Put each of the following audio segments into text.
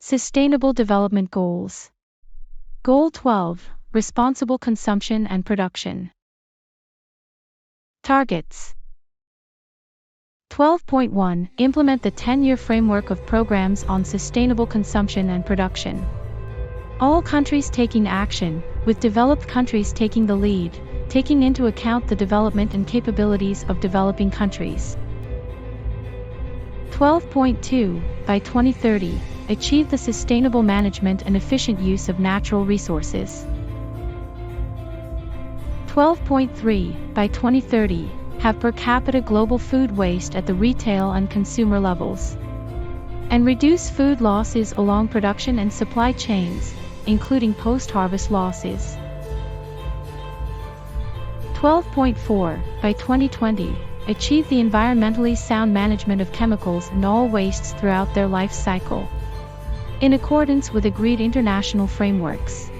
Sustainable Development Goals. Goal 12. Responsible Consumption and Production. Targets. 12.1. Implement the 10-year framework of programs on sustainable consumption and production. All countries taking action, with developed countries taking the lead, taking into account the development and capabilities of developing countries. 12.2. By 2030, achieve the sustainable management and efficient use of natural resources. 12.3. By 2030, have per capita global food waste at the retail and consumer levels. And reduce food losses along production and supply chains, including post-harvest losses. 12.4. By 2020, achieve the environmentally sound management of chemicals and all wastes throughout their life cycle, in accordance with agreed international frameworks.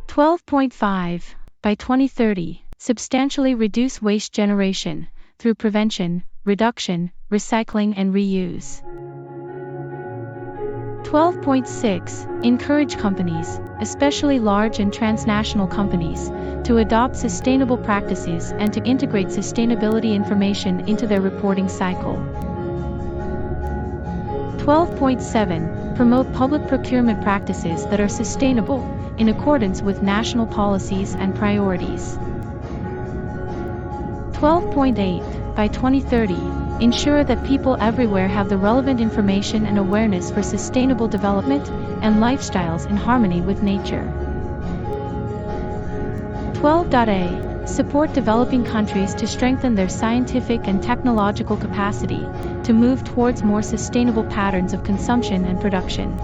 12.5. By 2030, substantially reduce waste generation, through prevention, reduction, recycling and reuse. 12.6. Encourage companies, especially large and transnational companies, to adopt sustainable practices and to integrate sustainability information into their reporting cycle. 12.7. Promote public procurement practices that are sustainable, in accordance with national policies and priorities. 12.8. By 2030, ensure that people everywhere have the relevant information and awareness for sustainable development and lifestyles in harmony with nature. 12.a. Support developing countries to strengthen their scientific and technological capacity to move towards more sustainable patterns of consumption and production.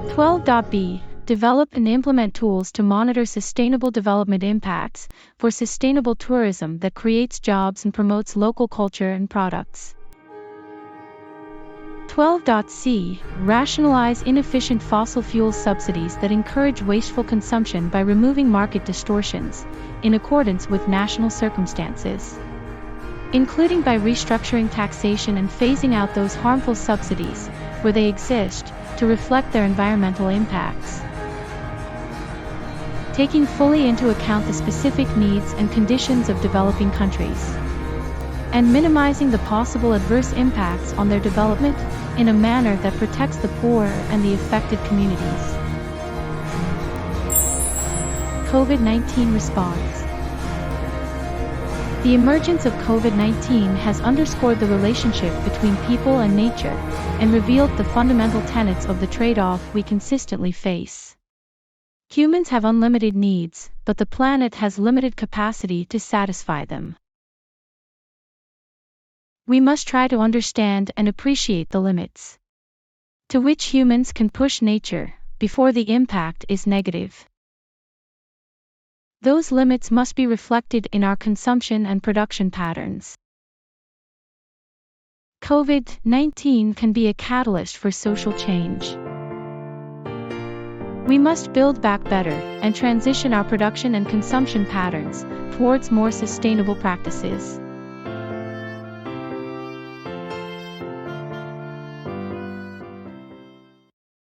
12.b. Develop and implement tools to monitor sustainable development impacts for sustainable tourism that creates jobs and promotes local culture and products. 12.c. Rationalize inefficient fossil fuel subsidies that encourage wasteful consumption by removing market distortions, in accordance with national circumstances, including by restructuring taxation and phasing out those harmful subsidies, where they exist, to reflect their environmental impacts. Taking fully into account the specific needs and conditions of developing countries, and minimizing the possible adverse impacts on their development in a manner that protects the poor and the affected communities. COVID-19 response. The emergence of COVID-19 has underscored the relationship between people and nature, and revealed the fundamental tenets of the trade-off we consistently face. Humans have unlimited needs, but the planet has limited capacity to satisfy them. We must try to understand and appreciate the limits to which humans can push nature, before the impact is negative. Those limits must be reflected in our consumption and production patterns. COVID-19 can be a catalyst for social change. We must build back better and transition our production and consumption patterns towards more sustainable practices.